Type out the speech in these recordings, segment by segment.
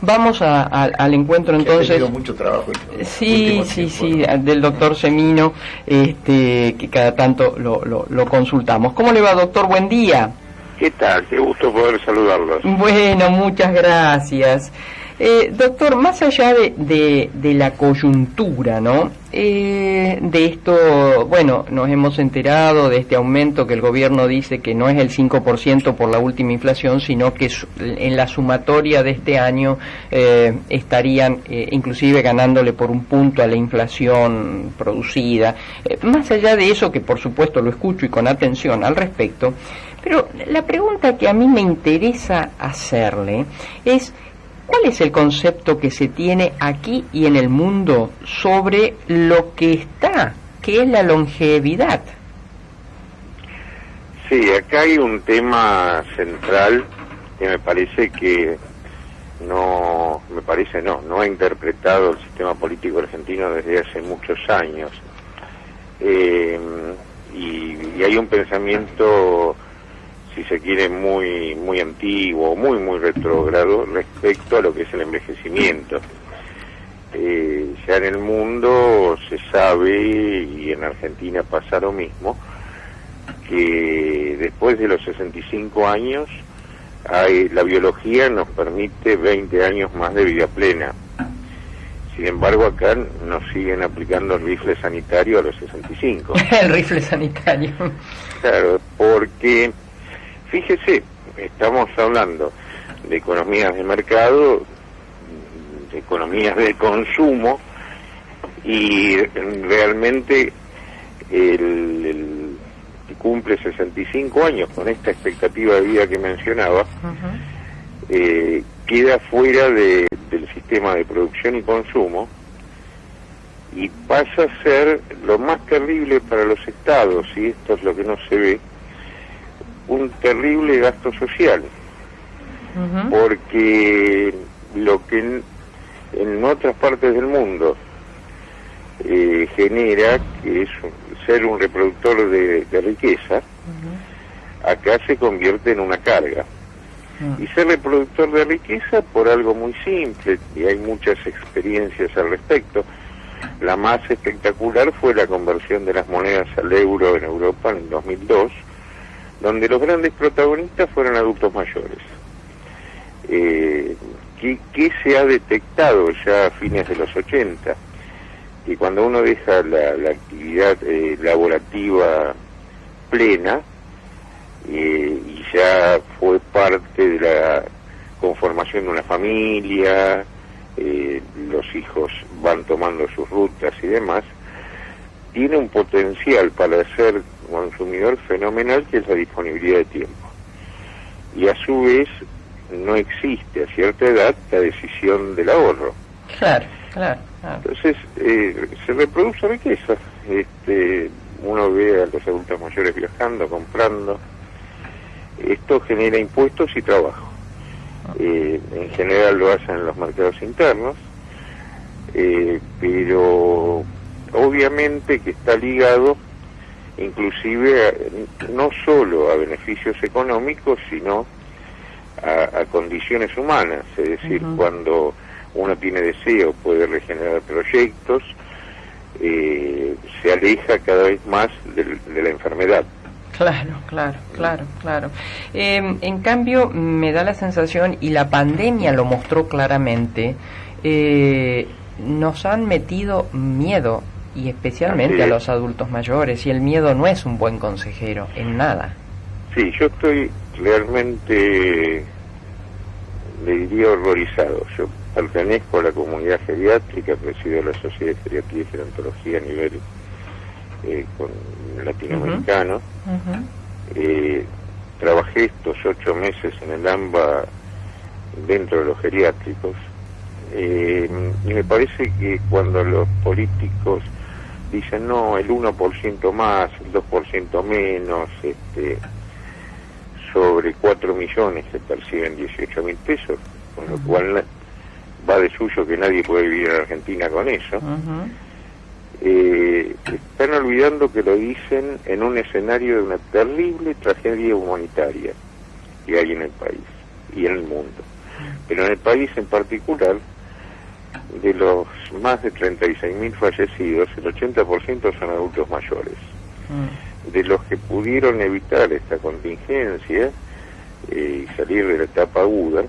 Vamos al encuentro entonces. Ha tenido mucho trabajo. Sí, del doctor Semino, que cada tanto lo consultamos. ¿Cómo le va, doctor? Buen día. ¿Qué tal? Qué gusto poder saludarlos. Bueno, muchas gracias. Doctor, más allá de la coyuntura, ¿no? De esto, bueno, nos hemos enterado de este aumento que el gobierno dice que no es el 5% por la última inflación, sino que en la sumatoria de este año estarían inclusive ganándole por un punto a la inflación producida. Más allá de eso, que por supuesto lo escucho y con atención al respecto, pero la pregunta que a mí me interesa hacerle es: ¿cuál es el concepto que se tiene aquí y en el mundo sobre lo que es la longevidad? Sí, acá hay un tema central que me parece que no ha interpretado el sistema político argentino desde hace muchos años. Y hay un pensamiento, si se quiere, muy antiguo, muy retrógrado respecto a lo que es el envejecimiento. Ya en el mundo se sabe, y en Argentina pasa lo mismo, que después de los 65 años la biología nos permite 20 años más de vida plena. Sin embargo, acá nos siguen aplicando el rifle sanitario a los 65. El rifle sanitario. Claro, porque fíjese, estamos hablando de economías de mercado, de economías de consumo, y realmente el que cumple 65 años con esta expectativa de vida que mencionaba, queda fuera del sistema de producción y consumo y pasa a ser lo más terrible para los estados, y esto es lo que no se ve, un terrible gasto social, porque lo que en otras partes del mundo genera, que es ser un reproductor de riqueza, acá se convierte en una carga. Y ser reproductor de riqueza por algo muy simple, y hay muchas experiencias al respecto. La más espectacular fue la conversión de las monedas al euro en Europa en el 2002, donde los grandes protagonistas fueron adultos mayores. ¿Qué se ha detectado ya a fines de los 80? Que cuando uno deja la actividad laborativa plena, y ya fue parte de la conformación de una familia, los hijos van tomando sus rutas y demás, tiene un potencial para ser consumidor fenomenal, que es la disponibilidad de tiempo. Y a su vez no existe a cierta edad la decisión del ahorro. Claro. Entonces se reproduce riqueza. Uno ve a los adultos mayores viajando, comprando. Esto genera impuestos y trabajo. En general lo hacen en los mercados internos, pero obviamente que está ligado inclusive no solo a beneficios económicos, sino a condiciones humanas. Es decir, cuando uno tiene deseo, puede regenerar proyectos, se aleja cada vez más de la enfermedad. Claro. En cambio, me da la sensación, y la pandemia lo mostró claramente, nos han metido miedo, y especialmente a los adultos mayores, y el miedo no es un buen consejero en nada. Sí, yo estoy realmente, le diría, horrorizado. Yo pertenezco a la comunidad geriátrica, presido la Sociedad de Geriatría y Gerontología a nivel latinoamericano. Trabajé estos 8 meses en el AMBA dentro de los geriátricos, y me parece que cuando los políticos dicen no, el 1% más, el 2% menos, sobre 4 millones que perciben 18.000 pesos, con lo cual va de suyo que nadie puede vivir en Argentina con eso. Están olvidando que lo dicen en un escenario de una terrible tragedia humanitaria que hay en el país y en el mundo. Pero en el país en particular, de los más de 36.000 fallecidos, el 80% son adultos mayores. De los que pudieron evitar esta contingencia y salir de la etapa aguda,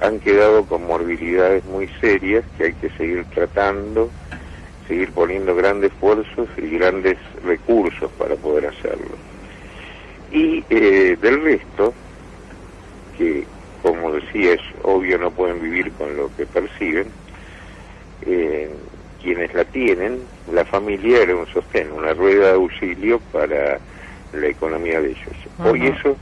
han quedado con morbilidades muy serias que hay que seguir tratando, seguir poniendo grandes esfuerzos y grandes recursos para poder hacerlo. Y del resto, que como decía es obvio no pueden vivir con lo que perciben, quienes la tienen, la familia era un sostén, una rueda de auxilio para la economía de ellos. Hoy eso,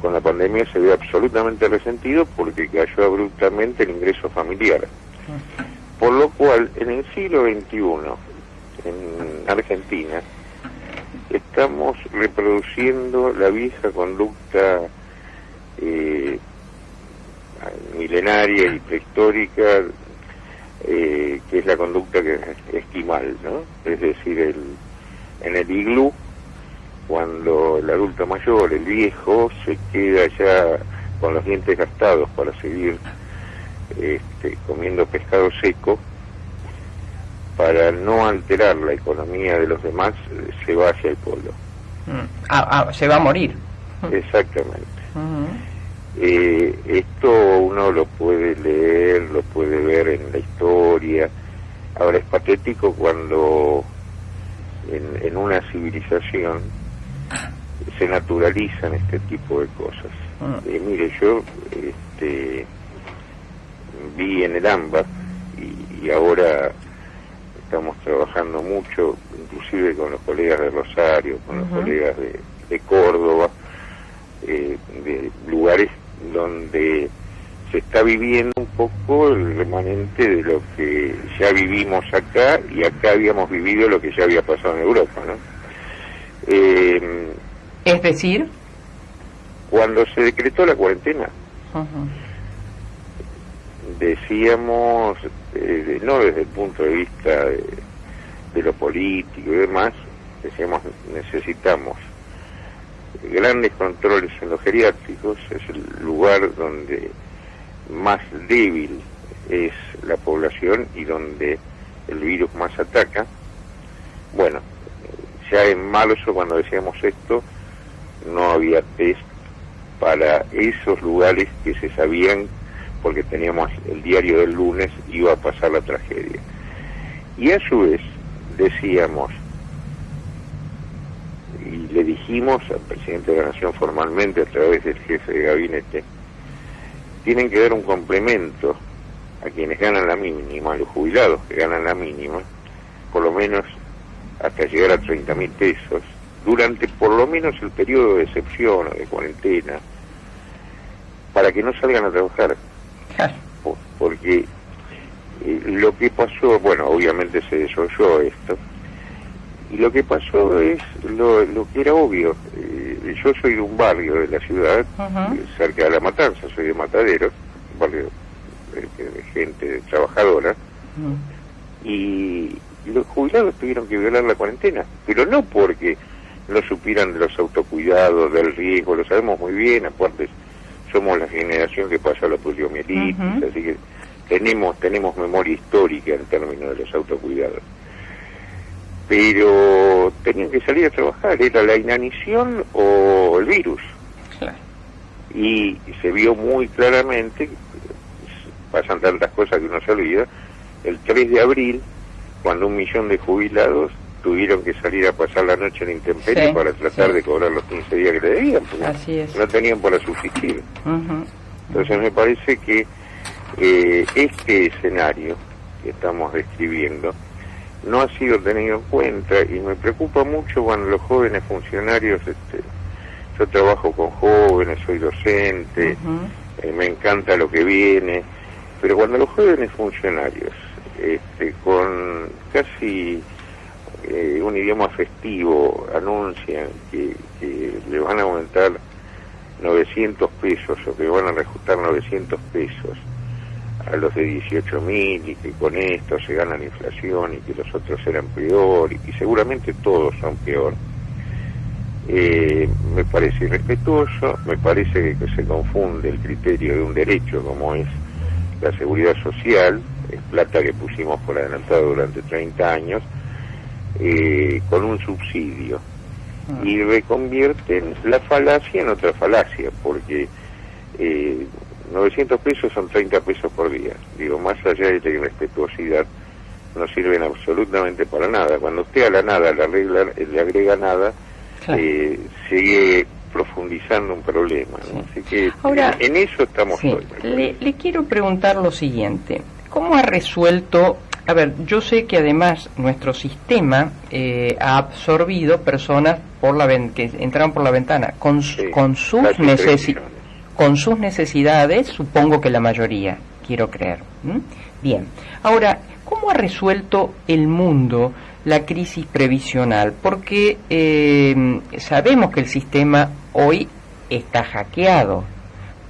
con la pandemia, se ve absolutamente resentido porque cayó abruptamente el ingreso familiar. Por lo cual, en el siglo XXI, en Argentina, estamos reproduciendo la vieja conducta milenaria y prehistórica, que es la conducta esquimal, ¿no? Es decir, en el iglú, cuando el adulto mayor, el viejo, se queda ya con los dientes gastados para seguir comiendo pescado seco, para no alterar la economía de los demás, se va hacia el polo. Se va a morir. Exactamente. Esto uno lo puede leer, lo puede ver en la historia. Ahora es patético cuando en una civilización se naturalizan este tipo de cosas. Mire, yo vi en el AMBA y ahora estamos trabajando mucho, inclusive con los colegas de Rosario, con los colegas de Córdoba, de lugares donde se está viviendo un poco el remanente de lo que ya vivimos acá, y acá habíamos vivido lo que ya había pasado en Europa, ¿no? Es decir, cuando se decretó la cuarentena, decíamos, no desde el punto de vista de lo político y demás, decíamos necesitamos grandes controles en los geriátricos, es el lugar donde más débil es la población y donde el virus más ataca. Bueno, ya en marzo, cuando decíamos esto, no había test para esos lugares que se sabían, porque teníamos el diario del lunes, iba a pasar la tragedia. Y a su vez decíamos, y le dijimos al presidente de la Nación formalmente a través del jefe de gabinete, tienen que dar un complemento a quienes ganan la mínima, a los jubilados que ganan la mínima, por lo menos hasta llegar a 30.000 pesos, durante por lo menos el periodo de excepción o de cuarentena, para que no salgan a trabajar. Porque lo que pasó, bueno, obviamente se desoyó esto, y lo que pasó es lo que era obvio. Yo soy de un barrio de la ciudad, cerca de La Matanza, soy de Matadero, un barrio de gente trabajadora, y los jubilados tuvieron que violar la cuarentena, pero no porque no supieran de los autocuidados, del riesgo, lo sabemos muy bien, aparte somos la generación que pasó la poliomielitis, así que tenemos memoria histórica en términos de los autocuidados. Pero tenían que salir a trabajar, era la inanición o el virus. Claro. Y se vio muy claramente, pasan tantas cosas que uno se olvida, el 3 de abril, cuando 1 millón de jubilados tuvieron que salir a pasar la noche en intemperie para tratar de cobrar los 15 días que le debían, porque no tenían para subsistir. Entonces me parece que este escenario que estamos describiendo no ha sido tenido en cuenta, y me preocupa mucho cuando los jóvenes funcionarios, yo trabajo con jóvenes, soy docente, me encanta lo que viene, pero cuando los jóvenes funcionarios, con casi un idioma festivo, anuncian que le van a aumentar 900 pesos o que van a reajustar 900 pesos a los de 18.000 y que con esto se gana la inflación y que los otros eran peor y seguramente todos son peor. me parece irrespetuoso, me parece que se confunde el criterio de un derecho como es la seguridad social, es plata que pusimos por adelantado durante 30 años, con un subsidio, y reconvierten la falacia en otra falacia, porque 900 pesos son 30 pesos por día. Digo, más allá de la irrespetuosidad, no sirven absolutamente para nada. Cuando usted a la nada le agrega nada, claro, sigue profundizando un problema, ¿no? Así que ahora, en eso estamos hoy. Le quiero preguntar lo siguiente. ¿Cómo ha resuelto? A ver, yo sé que además nuestro sistema ha absorbido personas que entraron por la ventana con sus necesidades, supongo que la mayoría, quiero creer. Bien, ahora, ¿cómo ha resuelto el mundo la crisis previsional? Porque sabemos que el sistema hoy está hackeado,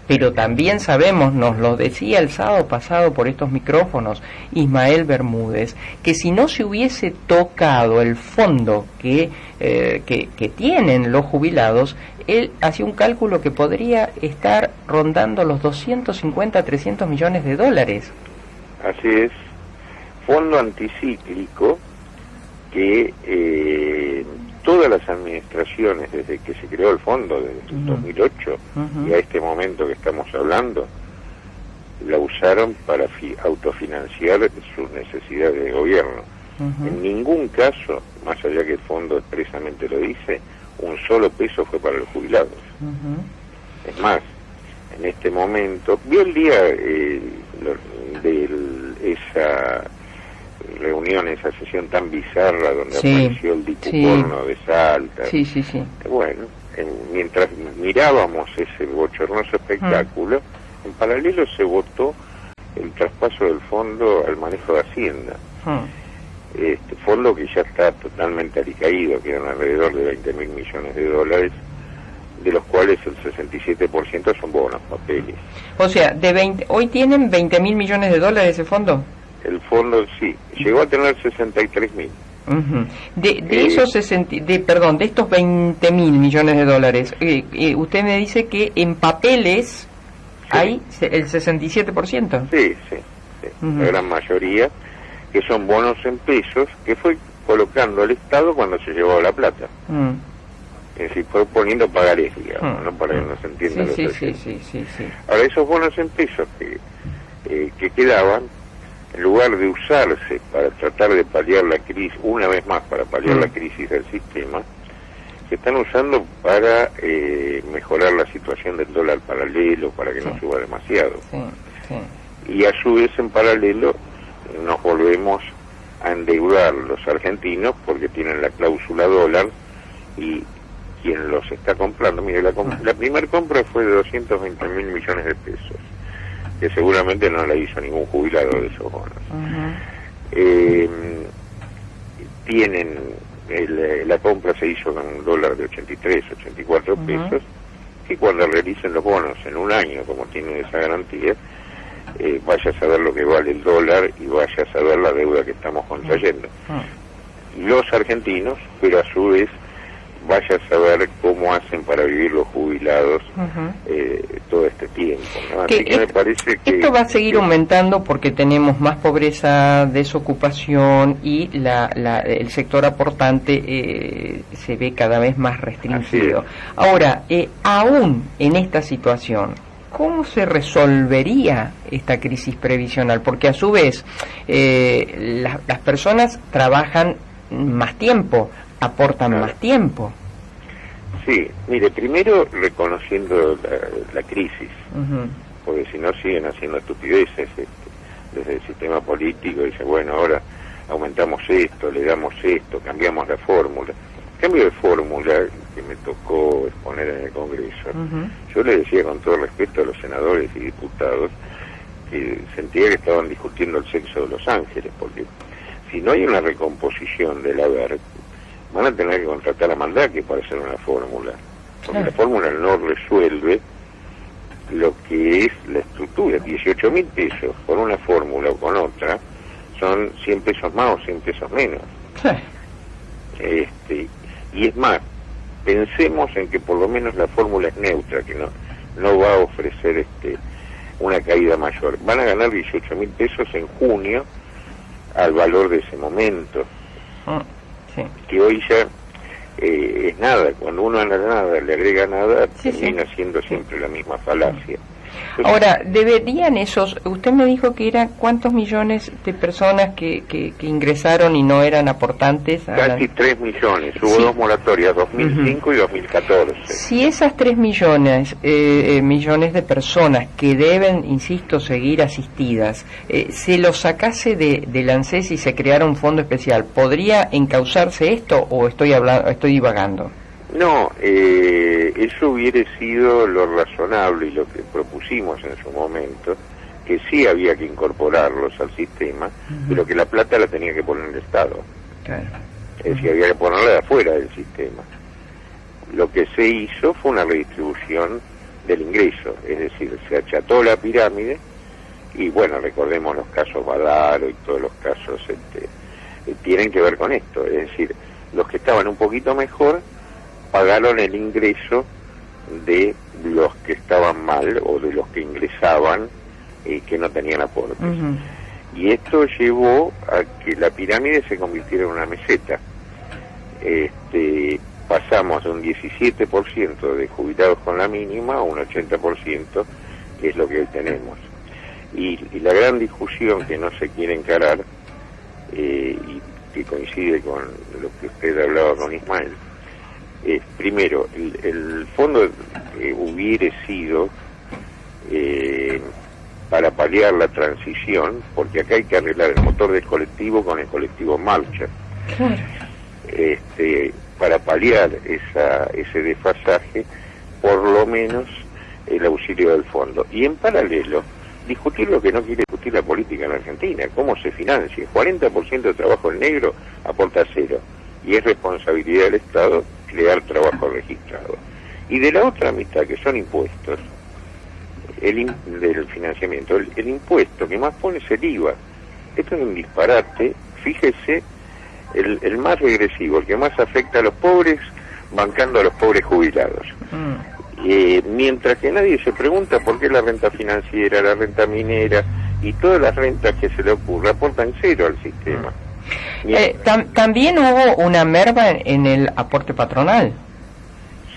pero también sabemos, nos lo decía el sábado pasado por estos micrófonos Ismael Bermúdez, que si no se hubiese tocado el fondo que tienen los jubilados, él hacía un cálculo que podría estar rondando los 250 300 millones de dólares. Así es, fondo anticíclico que todas las administraciones, desde que se creó el fondo, desde 2008 y a este momento que estamos hablando, la usaron para autofinanciar sus necesidades de gobierno. En ningún caso, más allá que el fondo expresamente lo dice, un solo peso fue para los jubilados. Es más, en este momento, vio el día de esa reunión, esa sesión tan bizarra donde apareció el dicuporno de Salta. Bueno, mientras mirábamos ese bochornoso espectáculo, en paralelo se votó el traspaso del fondo al manejo de Hacienda. Este fondo que ya está totalmente alicaído, quedan alrededor de 20.000 millones de dólares, de los cuales el 67% son bonos, papeles. O sea, hoy tienen 20.000 millones de dólares ese fondo. El fondo sí, llegó a tener 63.000. De esos de estos 20.000 millones de dólares, usted me dice que en papeles hay el 67%. Sí, la gran mayoría, que son bonos en pesos, que fue colocando el Estado cuando se llevó la plata. Es decir, fue poniendo pagarés, digamos, ¿no? Para que nos entiendan los precios. Ahora, esos bonos en pesos que quedaban, en lugar de usarse para tratar de paliar la crisis, una vez más para paliar la crisis del sistema, se están usando para mejorar la situación del dólar paralelo, para que no suba demasiado. Y a su vez, en paralelo, nos volvemos a endeudar los argentinos porque tienen la cláusula dólar, y quien los está comprando, mire, la primera compra fue de 220.000 millones de pesos, que seguramente no la hizo ningún jubilado de esos bonos. Tienen la compra se hizo con un dólar de 83, 84 pesos, que cuando realicen los bonos en un año, como tienen esa garantía, vaya a saber lo que vale el dólar y vaya a saber la deuda que estamos contrayendo. Los argentinos, pero a su vez vaya a saber cómo hacen para vivir los jubilados todo este tiempo, ¿no? Así que me parece que esto va a seguir aumentando porque tenemos más pobreza, desocupación y el sector aportante se ve cada vez más restringido. Ahora, aún en esta situación, ¿cómo se resolvería esta crisis previsional? Porque a su vez las personas trabajan más tiempo, aportan más tiempo. Sí, mire, primero reconociendo la crisis, porque si no siguen haciendo estupideces desde el sistema político. Dice, bueno, ahora aumentamos esto, le damos esto, cambiamos la fórmula. Cambio de fórmula que me tocó exponer en el Congreso, yo le decía con todo respeto a los senadores y diputados que sentía que estaban discutiendo el sexo de los ángeles, porque si no hay una recomposición del haber, van a tener que contratar a Mandaque para hacer una fórmula, porque la fórmula no resuelve lo que es la estructura. 18.000 pesos con una fórmula o con otra son 100 pesos más o 100 pesos menos. Y es más, pensemos en que por lo menos la fórmula es neutra, que no va a ofrecer una caída mayor. Van a ganar 18.000 pesos en junio al valor de ese momento, sí. que hoy ya es nada. Cuando uno a la nada le agrega nada, Sí, termina siendo siempre la misma falacia. Entonces, ahora, deberían usted me dijo que eran cuántos millones de personas que ingresaron y no eran aportantes. Casi 3 millones, hubo Sí. dos moratorias, 2005 y 2014. Si esas 3 millones de personas que deben, insisto, seguir asistidas, se los sacase del ANSES y se creara un fondo especial, ¿podría encauzarse esto o estoy divagando? No, eso hubiera sido lo razonable y lo que propusimos en su momento, que sí había que incorporarlos al sistema, pero que la plata la tenía que poner el Estado. Claro. Es decir, había que ponerla de afuera del sistema. Lo que se hizo fue una redistribución del ingreso, es decir, se acható la pirámide y bueno, recordemos los casos Badaro y todos los casos tienen que ver con esto, es decir, los que estaban un poquito mejor pagaron el ingreso de los que estaban mal o de los que ingresaban que no tenían aportes. Y esto llevó a que la pirámide se convirtiera en una meseta. Pasamos de un 17% de jubilados con la mínima a un 80%, que es lo que hoy tenemos. Y la gran discusión que no se quiere encarar, y que coincide con lo que usted hablaba con Ismael, primero, el fondo hubiera sido para paliar la transición, porque acá hay que arreglar el motor del colectivo con el colectivo en marcha. Claro. Para paliar ese desfasaje, por lo menos el auxilio del fondo. Y en paralelo, discutir lo que no quiere discutir la política en Argentina, cómo se financia. 40% de trabajo en negro aporta cero, y es responsabilidad del Estado crear trabajo registrado. Y de la otra mitad, que son impuestos, del financiamiento, el impuesto que más pone es el IVA. Esto es un disparate. Fíjese, el más regresivo, el que más afecta a los pobres, bancando a los pobres jubilados. Mientras que nadie se pregunta por qué la renta financiera, la renta minera y todas las rentas que se le ocurra aportan cero al sistema. También hubo una merma en el aporte patronal.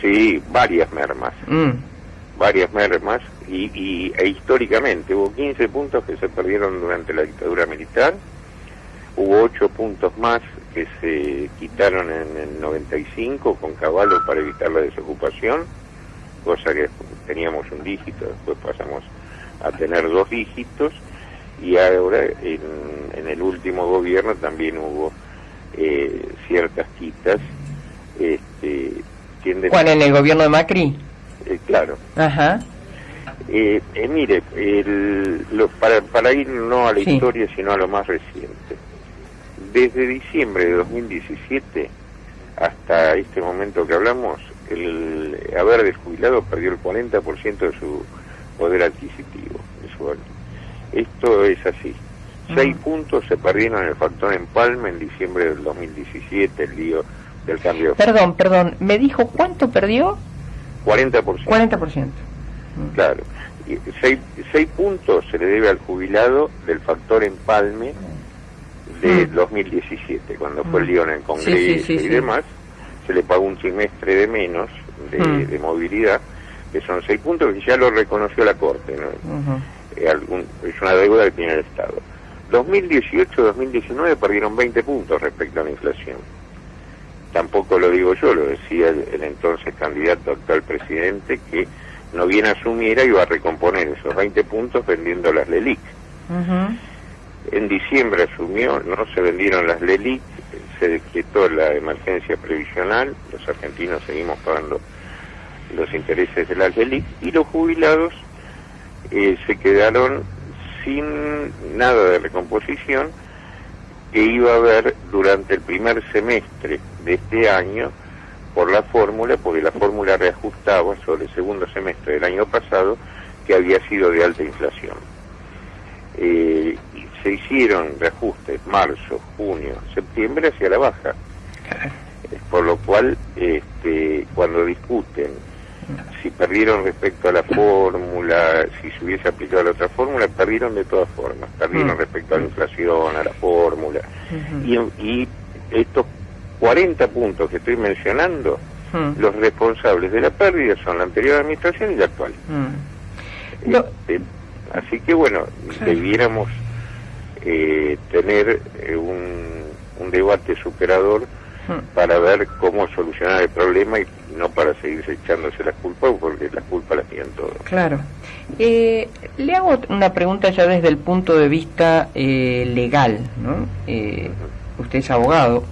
Sí, varias mermas. Varias mermas e históricamente hubo 15 puntos que se perdieron durante la dictadura militar, hubo 8 puntos más que se quitaron en el 95 con Cavallo para evitar la desocupación, cosa que teníamos un dígito, después pasamos a tener 2 dígitos, y ahora en el último gobierno también hubo ciertas quitas. ¿Cuál, en el gobierno de Macri? Claro. Ajá. Mire, para ir no a la historia, sino a lo más reciente. Desde diciembre de 2017 hasta este momento que hablamos, el haber del jubilado perdió el 40% de su poder adquisitivo mensual. Esto es así. 6 puntos se perdieron en el factor empalme en diciembre del 2017, el lío del cambio. Perdón, ¿me dijo cuánto perdió? 40%. 40%. Claro. 6 puntos se le debe al jubilado del factor empalme de 2017, cuando fue el lío en el Congreso y demás, se le pagó un trimestre de menos de movilidad, que son 6 puntos que ya lo reconoció la Corte, ¿no? Es una deuda que tiene el Estado. 2018-2019 perdieron 20 puntos respecto a la inflación. Tampoco lo digo yo, lo decía el entonces candidato actual presidente, que no bien asumiera iba a recomponer esos 20 puntos vendiendo las LELIC. En diciembre asumió, no se vendieron las LELIC, se decretó la emergencia previsional, los argentinos seguimos pagando los intereses de las LELIC, y los jubilados se quedaron sin nada de recomposición que iba a haber durante el primer semestre de este año por la fórmula, porque la fórmula reajustaba sobre el segundo semestre del año pasado, que había sido de alta inflación. Y se hicieron reajustes marzo, junio, septiembre hacia la baja. por lo cual cuando discuten si perdieron respecto a la fórmula, si se hubiese aplicado la otra fórmula, perdieron de todas formas, perdieron respecto a la inflación, a la fórmula, y estos 40 puntos que estoy mencionando, los responsables de la pérdida son la anterior administración y la actual. Así que bueno, debiéramos tener un debate superador para ver cómo solucionar el problema y no para seguirse echándose las culpas, porque las culpas las tienen todos. Claro. Le hago una pregunta ya desde el punto de vista legal, ¿no? Usted es abogado.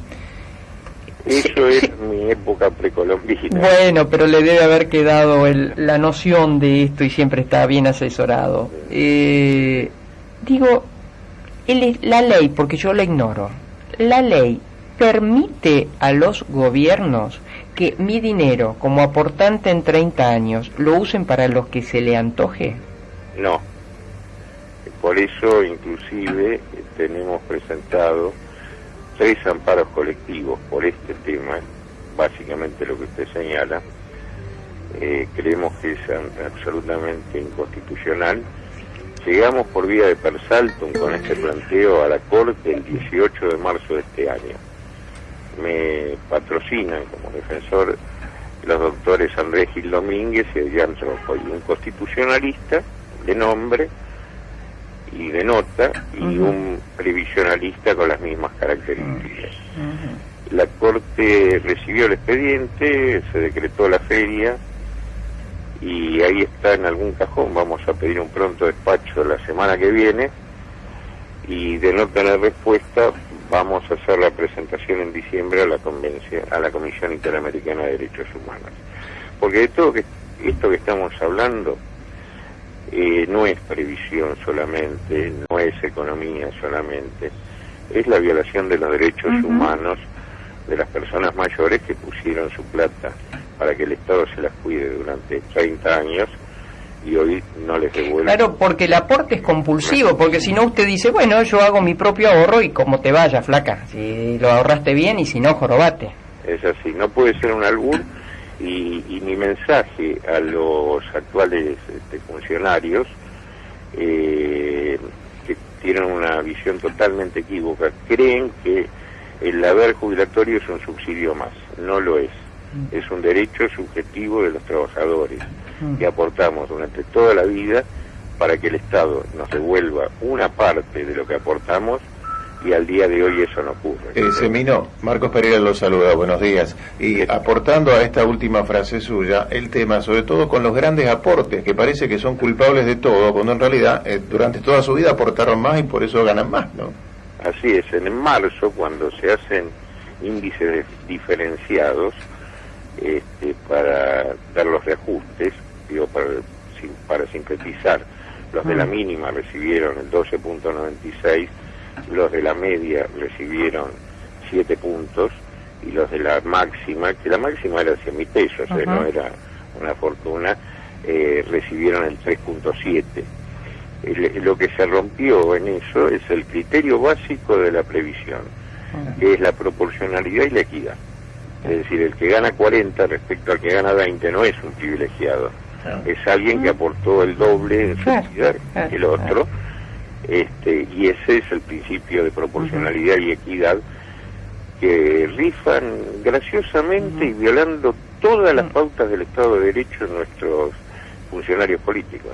Eso es mi época precolombina. Bueno, pero le debe haber quedado la noción de esto y siempre está bien asesorado. Digo, la ley, porque yo la ignoro, la ley permite a los gobiernos que mi dinero como aportante en 30 años lo usen para los que se le antoje. No. Por eso, inclusive, tenemos presentado 3 amparos colectivos por este tema, básicamente lo que usted señala. Creemos que es absolutamente inconstitucional. Llegamos por vía de per saltum con este planteo a la Corte el 18 de marzo de este año. Me patrocinan como defensor los doctores Andrés Gil Domínguez y Adrián Trocoy, un constitucionalista de nombre y de nota y un previsionalista con las mismas características. La Corte recibió el expediente, se decretó la feria y ahí está en algún cajón. Vamos a pedir un pronto despacho la semana que viene y de no tener respuesta vamos a hacer la presentación en diciembre a la Comisión Interamericana de Derechos Humanos, porque de todo esto que estamos hablando no es previsión solamente, no es economía solamente, es la violación de los derechos humanos de las personas mayores que pusieron su plata para que el Estado se las cuide durante 30 años y hoy no les devuelve. Claro, porque el aporte es compulsivo, porque si no usted dice, bueno, yo hago mi propio ahorro y como te vaya, flaca, si lo ahorraste bien y si no, jorobate. Es así, no puede ser un albur. Y mi mensaje a los actuales funcionarios que tienen una visión totalmente equívoca, creen que el haber jubilatorio es un subsidio más. No lo es. Es un derecho subjetivo de los trabajadores que aportamos durante toda la vida para que el Estado nos devuelva una parte de lo que aportamos, y al día de hoy eso no ocurre. Semino, Marcos Pereira lo saluda, buenos días. Y aportando a esta última frase suya, el tema, sobre todo con los grandes aportes, que parece que son culpables de todo, cuando en realidad durante toda su vida aportaron más y por eso ganan más, ¿no? Así es, en marzo, cuando se hacen índices diferenciados para dar los reajustes, digo, para sintetizar, los de la mínima recibieron el 12.96, los de la media recibieron 7 puntos y los de la máxima, que la máxima era 100.000 pesos, no era una fortuna, recibieron el 3.7. Lo que se rompió en eso es el criterio básico de la previsión, que es la proporcionalidad y la equidad. Es decir, el que gana 40 respecto al que gana 20 no es un privilegiado, es alguien que aportó el doble en su equidad que el otro. Y ese es el principio de proporcionalidad y equidad que rifan graciosamente y violando todas las pautas del Estado de Derecho en nuestros funcionarios políticos.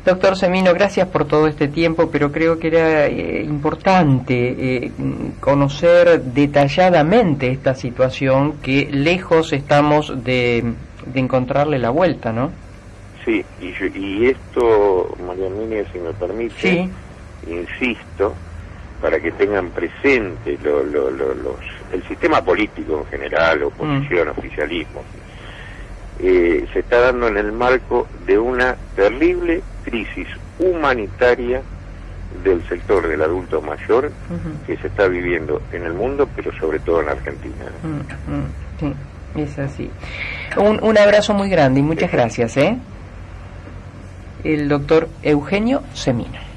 Doctor Semino, gracias por todo este tiempo, pero creo que era importante conocer detalladamente esta situación, que lejos estamos de encontrarle la vuelta, ¿no? Sí, y esto, María Núñez, si me permite... Sí. Insisto, para que tengan presente el sistema político en general, oposición, oficialismo, se está dando en el marco de una terrible crisis humanitaria del sector del adulto mayor que se está viviendo en el mundo, pero sobre todo en Argentina. Sí, es así. Un abrazo muy grande y muchas gracias. El doctor Eugenio Semino.